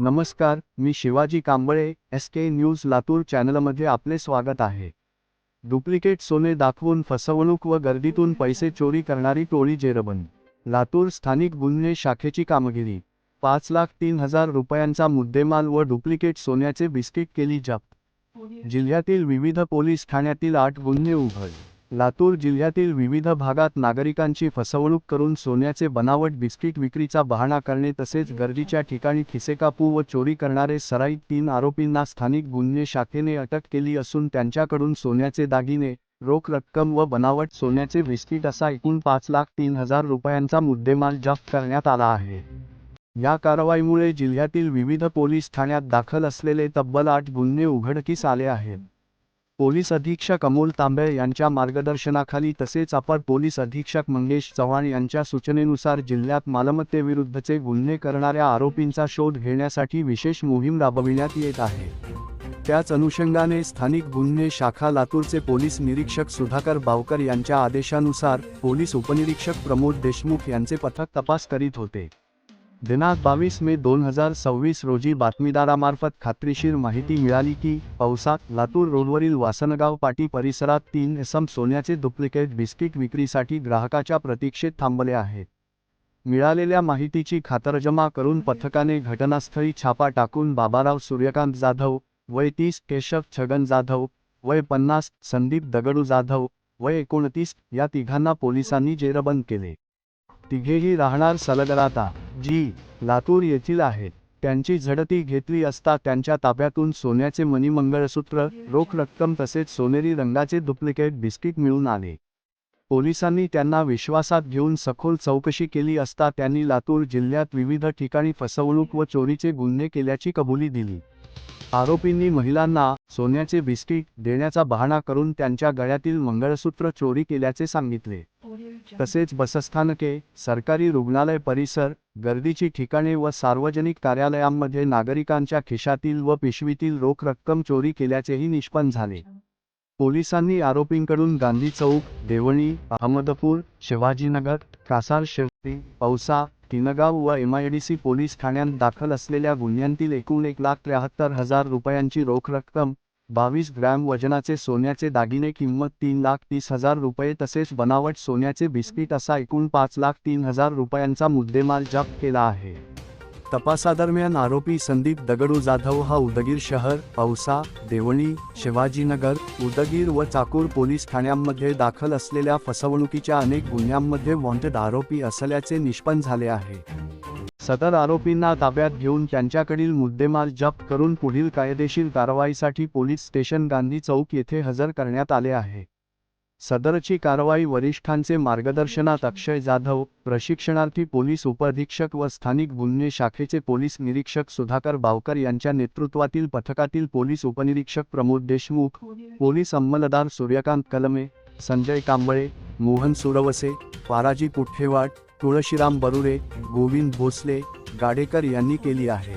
नमस्कार, मी Shivaji Kamble, SK news Latur चॅनलमध्ये आपले स्वागत आहे. डुप्लिकेट सोने दाखवून फसवणूक व गर्दीतून पैसे चोरी करणारी टोळी जेरबंद. लातूर स्थानिक गुन्हे शाखेची कामगिरी. 5,03,000 रुपयांचा मुद्देमाल व डुप्लिकेट सोन्याचे बिस्किट केली जप्त. जिल्ह्यातील विविध पोलीस ठाण्यातील 8 गुन्हे उघड. लातूर जिल्ह्यातील विविध भागात नागरिकांची फसवणूक करून सोन्याचे बनावट बिस्किट विक्रीचा बहाणा करणे तसेच गर्दीच्या ठिकाणी खिसेकापू व चोरी करणारे सराईत 3 आरोपींना स्थानिक गुन्हे शाखेने अटक केली असून त्यांच्याकडून सोन्याचे दागिने, रोख रक्कम व बनावट सोन्याचे बिस्किट असा एकूण 5,03,000 रुपयांचा मुद्देमाल जप्त करण्यात आला आहे. या कारवाईमुळे जिल्ह्यातील विविध पोलीस ठाण्यात दाखल असलेले तब्बल 8 गुन्हे उघडकीस आले आहेत. पोलीस अधीक्षक अमोल तांबे यांच्या मार्गदर्शनाखाली तसेच अपर पोलीस अधीक्षक मंगेश चव्हाण यांच्या सूचनेनुसार जिल्ह्यात मालमत्तेविरुद्धचे गुन्हे करणाऱ्या आरोपींचा शोध घेण्यासाठी विशेष मोहीम राबविण्यात येत आहे. त्याच अनुषंगाने स्थानिक गुन्हे शाखा लातूरचे पोलीस निरीक्षक सुधाकर बावकर यांच्या आदेशानुसार पोलीस उपनिरीक्षक प्रमोद देशमुख यांचे पथक तपास करीत होते. दिनांक 22 मे 2026 रोजी बातमीदारामार्फत खात्रीशीर माहिती मिळाली की औसा लातूर रोडवरील वासनगाव पाटी परिसरात 3 इसम सोन्याचे डुप्लिकेट बिस्किट विक्रीसाठी ग्राहकाच्या प्रतीक्षेत थांबले आहेत. मिळालेल्या माहितीची खातरजमा करून पथकाने घटनास्थळी छापा टाकून बाबाराव सूर्यकांत जाधव वय 30, केशव छगन जाधव वय 50, संदीप दगडू जाधव वय 29 या तिघांना पोलिसांनी जेरबंद केले. तिघेही राहणार सलगराता जी लातूर येथील आहेत. त्यांची झडती घेतली असता त्यांच्या ताब्यातून सोन्याचे मणिमंगळसूत्र, रोख रक्कम तसेच सोनेरी रंगाचे डुप्लिकेट बिस्किट मिळून आले. पोलिसांनी त्यांना विश्वासात घेऊन सखोल चौकशी केली असता त्यांनी लातूर जिल्ह्यात विविध ठिकाणी फसवणूक व चोरीचे गुन्हे केल्याची कबुली दिली. आरोपींनी महिलांना सोन्याचे बिस्किट देण्याचा बहाणा करून त्यांच्या गळ्यातील मंगळसूत्र चोरी केल्याचे सांगितले. तसेच बसस्थानके, सरकारी रुग्णालय परिसर, गर्दीची ठिकाणे व सार्वजनिक कार्यालयांमध्ये नागरिकांच्या खिशातील व पिशवीतील रोख रक्कम चोरी केल्याचेही निष्पन्न झाले. पोलिसांनी आरोपींकडून गांधी चौक, देवणी, अहमदपूर, शिवाजीनगर, कासार शिर्डी, औसा, तिनगाव व MIDC पोलीस ठाण्यात दाखल असलेल्या गुन्ह्यांतील एकूण 1,73,000 रुपयांची रोख रक्कम, 22 ग्रॅम वजनाचे सोन्याचे दागिने किंमत 3,30,000 रुपये तसेच बनावट सोन्याचे बिस्किट असा एकूण 5,03,000 रुपयांचा मुद्देमाल जप्त केला आहे. तपासादरम्यान आरोपी संदीप दगडू जाधव हा उदगीर शहर, औसा, देवणी, शिवाजीनगर, उदगीर व चाकूर पोलीस ठाण्यांमध्ये दाखल असलेल्या फसवणुकीच्या अनेक गुन्ह्यांमध्ये वॉन्टेड आरोपी असल्याचे निष्पन्न झाले आहे. सदर आरोपींना ताब्यात घेऊन त्यांच्याकडील मुद्देमाल जप्त करून पुढील कायदेशीर कारवाईसाठी पोलीस स्टेशन गांधी चौक येथे हजर करण्यात आले आहे. सदरची कारवाई वरिष्ठांचे मार्गदर्शनात अक्षय जाधव, प्रशिक्षणार्थी पोलीस उपअधीक्षक व स्थानिक गुन्हे शाखेचे पोलीस निरीक्षक सुधाकर बावकर यांच्या नेतृत्वातील पथकातील पोलीस उपनिरीक्षक प्रमोद देशमुख, पोलीस अंमलदार सूर्यकांत कलमे, संजय कांबळे, मोहन सुरवसे, पाराजी पुठ्ठेवाड, तुळशीराम बरुरे, गोविंद भोसले, गाडेकर यांनी केली आहे.